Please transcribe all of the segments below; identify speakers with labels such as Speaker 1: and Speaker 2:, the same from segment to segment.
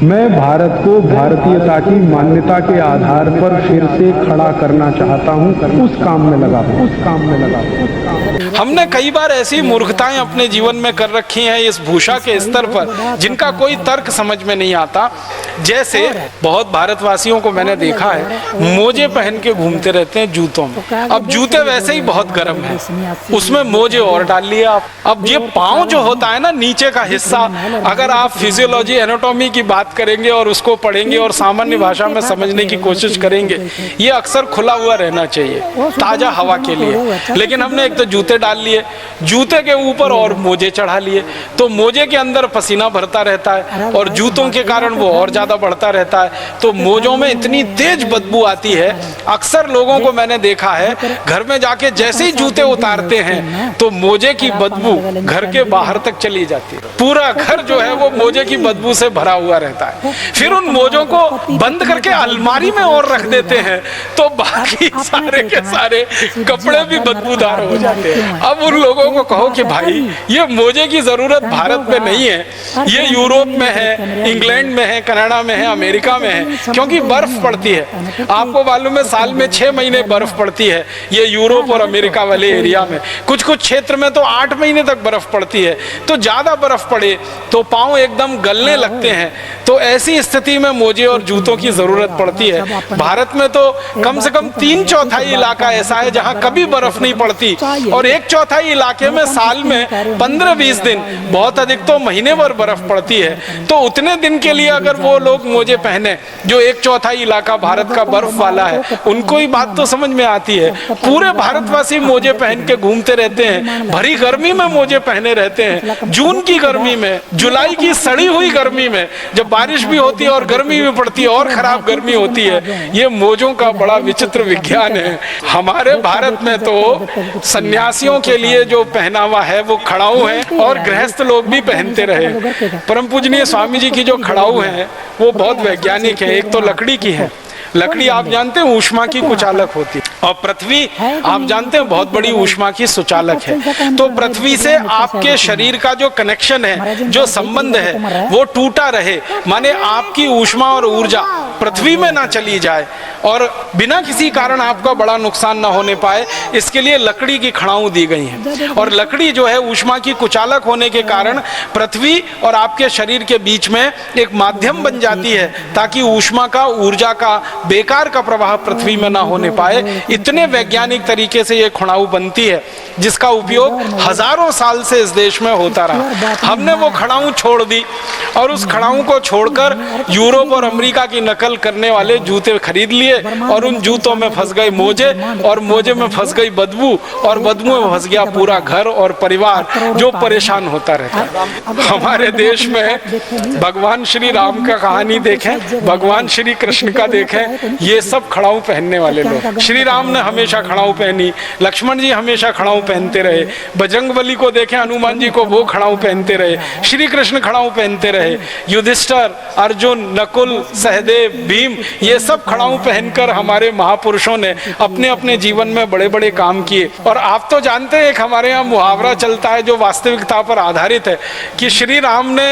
Speaker 1: मैं भारत को भारतीयता की मान्यता के आधार पर फिर से खड़ा करना चाहता हूं, उस काम में लगा हूं।
Speaker 2: हमने कई बार ऐसी मूर्खताएं अपने जीवन में कर रखी हैं इस भूषा के स्तर पर जिनका कोई तर्क समझ में नहीं आता। जैसे बहुत भारतवासियों को मैंने देखा है मोजे पहन के घूमते रहते हैं जूतों में। अब जूते वैसे ही बहुत गर्म हैं, उसमें मोजे और डाल लिए आप। अब ये पाँव जो होता है ना, नीचे का हिस्सा, अगर आप फिजियोलॉजी एनाटॉमी की बात करेंगे और उसको पढ़ेंगे और सामान्य भाषा में समझने की कोशिश करेंगे, ये अक्सर खुला हुआ रहना चाहिए ताजा हवा के लिए। लेकिन हमने एक तो जूते डाल लिए, जूते के ऊपर और मोजे चढ़ा लिए, तो मोजे के अंदर पसीना भरता रहता है और जूतों के कारण वो और ज्यादा बढ़ता रहता है। तो मोजों में इतनी तेज बदबू आती है। अक्सर लोगों को मैंने देखा है घर में जाके जैसे ही जूते उतारते हैं तो मोजे की बदबू घर के बाहर तक चली जाती है। पूरा घर जो है वो मोजे की बदबू से भरा हुआ रहता है। फिर उन मोजों को बंद करके अलमारी में और रख देते हैं तो बाकी सारे के सारे कपड़े भी बदबूदार हो जाते हैं। अब उन लोगों को कहो कि भाई ये मोजे की जरूरत भारत में नहीं है, ये यूरोप में है, इंग्लैंड में है, कनाडा में है, अमेरिका में है, क्योंकि बर्फ पड़ती है। आपको मालूम है साल में 6 महीने बर्फ पड़ती है ये यूरोप और अमेरिका वाले एरिया में। कुछ कुछ क्षेत्र में तो 8 महीने तक बर्फ पड़ती है। तो ज्यादा बर्फ पड़े तो पाँव एकदम गलने लगते हैं। तो ऐसी स्थिति में मोजे और जूतों की जरूरत पड़ती है। भारत में तो कम से कम 3/4 इलाका ऐसा है जहां कभी बर्फ नहीं पड़ती और 1/4 इलाके में साल में 15-20 दिन, बहुत अधिक तो महीने भर बर्फ पड़ती है। तो उतने दिन के लिए अगर वो लोग मोजे पहने जो 1/4 इलाका भारत का बर्फ वाला है, उनको ही बात तो समझ में आती है। पूरे भारतवासी मोजे पहन के घूमते रहते हैं, भरी गर्मी में मोजे पहने रहते हैं। जून की गर्मी में, जुलाई की सड़ी हुई गर्मी में, जब बारिश भी होती है और गर्मी भी पड़ती है और खराब गर्मी होती है। ये मोजों का बड़ा विचित्र विज्ञान है। हमारे भारत में तो सन्यासियों के लिए जो पहनावा है वो खड़ाऊ है और गृहस्थ लोग भी पहनते रहे। परम पूजनीय स्वामी जी की जो खड़ाऊ है वो बहुत वैज्ञानिक है। एक तो लकड़ी की है, लकड़ी आप जानते हैं ऊष्मा की कुचालक होती है और पृथ्वी आप जानते हैं बहुत बड़ी ऊष्मा की सुचालक है। तो पृथ्वी से आपके शरीर का जो कनेक्शन है, जो संबंध है, वो टूटा रहे, माने आपकी ऊष्मा और ऊर्जा पृथ्वी में ना चली जाए और बिना किसी कारण आपका बड़ा नुकसान ना होने पाए, इसके लिए लकड़ी की खड़ाऊ दी गई है। और लकड़ी जो है ऊष्मा की कुचालक होने के कारण पृथ्वी और आपके शरीर के बीच में एक माध्यम बन जाती है ताकि ऊष्मा का, ऊर्जा का बेकार का प्रवाह पृथ्वी में ना होने पाए। इतने वैज्ञानिक तरीके से ये खड़ाऊ बनती है जिसका उपयोग हजारों साल से इस देश में होता रहा। हमने वो खड़ाऊ छोड़ दी और उस खड़ाऊ को छोड़कर यूरोप और अमेरिका की नकल करने वाले जूते खरीद लिए और उन जूतों में फंस गए मोजे और मोजे में फंस गई बदबू और बदबू में फंस गया पूरा घर और परिवार जो परेशान होता रहता है। हमारे देश में भगवान श्री राम का कहानी देखें, भगवान श्री कृष्ण का देखें, ये सब खड़ाऊ पहनने वाले लोग। श्री राम ने हमेशा खड़ाऊ पहनी, लक्ष्मण जी हमेशा खड़ाऊ पहनते रहे, बजरंगबली को देखें, हनुमान जी को वो खड़ाऊ पहनते रहे, श्री कृष्ण खड़ाऊ पहनते रहे, युधिष्ठिर, अर्जुन, नकुल, सहदेव, भीम, ये सब खड़ाऊ पहनकर हमारे महापुरुषों ने अपने अपने जीवन में बड़े बड़े काम किए। और आप तो जानते हैं एक हमारे यहाँ मुहावरा चलता है जो वास्तविकता पर आधारित है कि श्री राम ने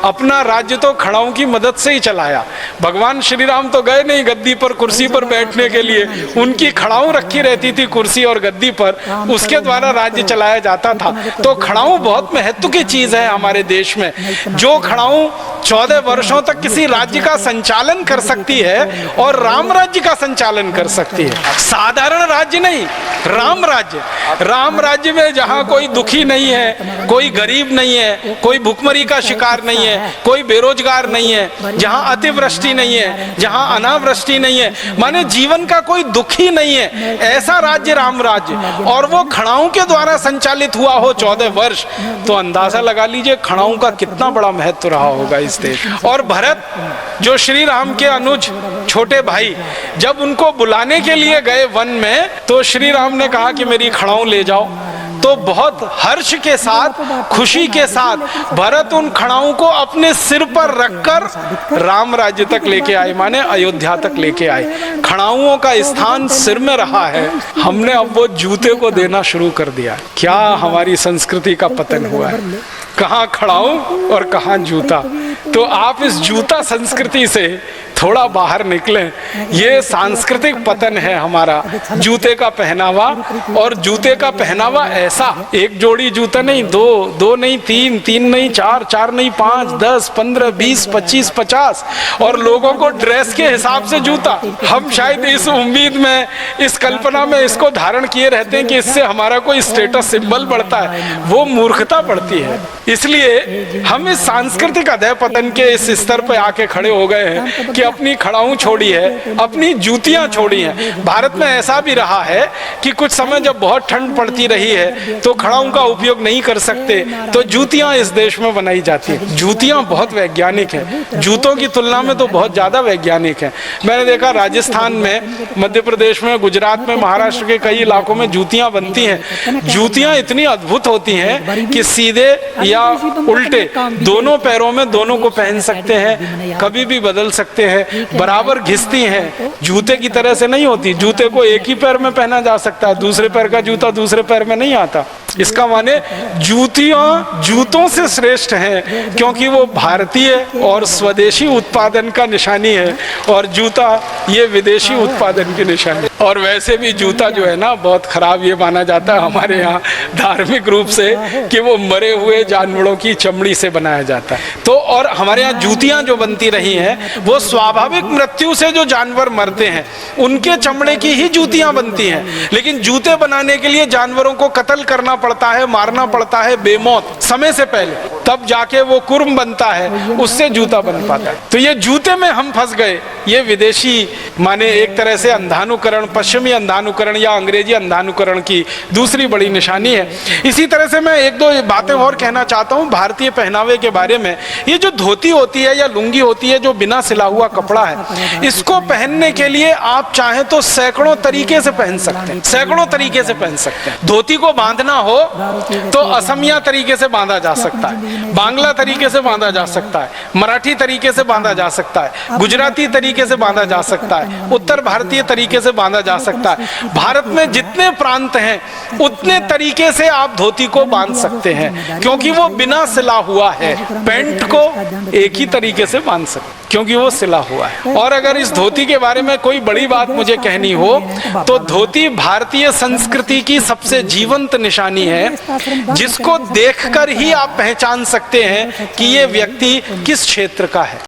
Speaker 2: अपना राज्य तो खड़ाऊ की मदद से ही चलाया। भगवान श्री राम तो गए नहीं गद्दी पर, कुर्सी पर बैठने के लिए, उनकी खड़ाऊ रखी रहती थी कुर्सी और गद्दी पर, उसके द्वारा राज्य चलाया जाता था। तो खड़ाऊ बहुत महत्व की चीज है हमारे देश में। जो खड़ाऊ 14 वर्षों तक किसी राज्य का संचालन कर सकती है और राम राज्य का संचालन कर सकती है, साधारण राज्य नहीं, राम राज्य। राम राज्य में जहाँ कोई दुखी नहीं है, कोई गरीब नहीं है, कोई भुखमरी का शिकार नहीं है, कोई बेरोजगार नहीं है, जहाँ अतिवृष्टि नहीं है, जहाँ अनावृष्टि नहीं है, माने जीवन का कोई दुख ही नहीं है, ऐसा राज्य राम राज्य। और वो खड़ाऊ के द्वारा संचालित हुआ हो 14 वर्ष, तो अंदाजा लगा लीजिए खड़ाऊ का कितना बड़ा महत्व रहा होगा इस देश। और भरत जो श्री राम के अनुज छोटे भाई, जब उनको बुलाने के लिए गए वन में तो श्री राम ने कहा कि मेरी खड़ाऊ ले जाओ। तो बहुत हर्ष के साथ, खुशी के साथ भरत उन खड़ाऊ को अपने सिर पर रखकर राम राज्य तक लेके आए, माने अयोध्या तक लेके आए। खड़ाऊओं का स्थान सिर में रहा है, हमने अब वो जूते को देना शुरू कर दिया। क्या हमारी संस्कृति का पतन हुआ है। कहाँ खड़ाऊं और कहाँ जूता। तो आप इस जूता संस्कृति से थोड़ा बाहर निकलें। ये सांस्कृतिक पतन है हमारा, जूते का पहनावा। और जूते का पहनावा ऐसा, एक जोड़ी जूता नहीं, दो नहीं, तीन नहीं, चार नहीं, 5, 10, 15, 20, 25, 50 और लोगों को ड्रेस के हिसाब से जूता। हम शायद इस उम्मीद में, इस कल्पना में इसको धारण किए रहते हैं कि इससे हमारा कोई स्टेटस सिंबल बढ़ता है। वो मूर्खता बढ़ती है। इसलिए हम इस सांस्कृतिक अधः पतन के इस स्तर पर आके खड़े हो गए हैं कि अपनी खड़ाऊं छोड़ी है, अपनी जूतियां छोड़ी हैं। भारत में ऐसा भी रहा है कि कुछ समय जब बहुत ठंड पड़ती रही है तो खड़ाऊं का उपयोग नहीं कर सकते, तो जूतियां इस देश में बनाई जाती हैं। जूतियां बहुत वैज्ञानिक हैं, जूतों की तुलना में तो बहुत ज्यादा वैज्ञानिक हैं। मैंने देखा राजस्थान में, मध्य प्रदेश में, गुजरात में, महाराष्ट्र के कई इलाकों में जूतियां बनती हैं। जूतियां इतनी अद्भुत होती हैं कि सीधे या उल्टे दोनों पैरों में दोनों को पहन सकते हैं, कभी भी बदल सकते हैं, बराबर घिसती हैं। जूते की तरह से नहीं होती। जूते को एक ही पैर में पहना जा सकता है, दूसरे पैर का जूता दूसरे पैर में नहीं आता। इसका माने जूतियां जूतों से श्रेष्ठ हैं क्योंकि वो भारतीय और स्वदेशी उत्पादन का निशानी है, और जूता ये विदेशी उत्पादन की निशानी। और वैसे भी जूता जो है ना बहुत खराब ये माना जाता है हमारे यहाँ धार्मिक रूप से कि वो मरे हुए जानवरों की चमड़ी से बनाया जाता है। तो और हमारे यहाँ जूतियां जो बनती रही हैं वो स्वाभाविक मृत्यु से जो जानवर मरते हैं उनके चमड़े की ही जूतियां बनती हैं। लेकिन जूते बनाने के लिए जानवरों को कत्ल करना पड़ता है, मारना पड़ता है बेमौत समय से पहले, तब जाके वो कुर्म बनता है, उससे जूता बन पाता है। तो ये जूते में हम फंस गए। ये विदेशी माने एक तरह से अंधानुकरण, पश्चिमी अंधानुकरण या अंग्रेजी अंधानुकरण की दूसरी बड़ी निशानी है। इसी तरह से मैं एक दो बातें और कहना चाहता हूँ भारतीय पहनावे के बारे में। ये जो धोती होती है या लुंगी होती है जो बिना सिला हुआ कपड़ा है, इसको पहनने के लिए आप चाहें तो सैकड़ों तरीके से पहन सकते हैं, सैकड़ों तरीके से पहन सकते हैं। धोती को बांधना हो तो असमिया तरीके से बांधा जा सकता है, बांग्ला तरीके से बांधा जा सकता है, मराठी तरीके से बांधा जा सकता है, गुजराती तरीके से बांधा जा सकता है, उत्तर भारतीय तरीके से बांधा जा सकता है। भारत में जितने प्रांत हैं उतने तरीके से आप धोती को बांध सकते हैं क्योंकि वो बिना सिला हुआ है। पैंट को एक ही तरीके से बांध सकते क्योंकि वो सिला हुआ है। और अगर इस धोती के बारे में कोई बड़ी बात मुझे कहनी हो तो धोती भारतीय संस्कृति की सबसे जीवंत निशानी है जिसको देखकर ही आप पहचान सकते हैं कि ये व्यक्ति किस क्षेत्र का है।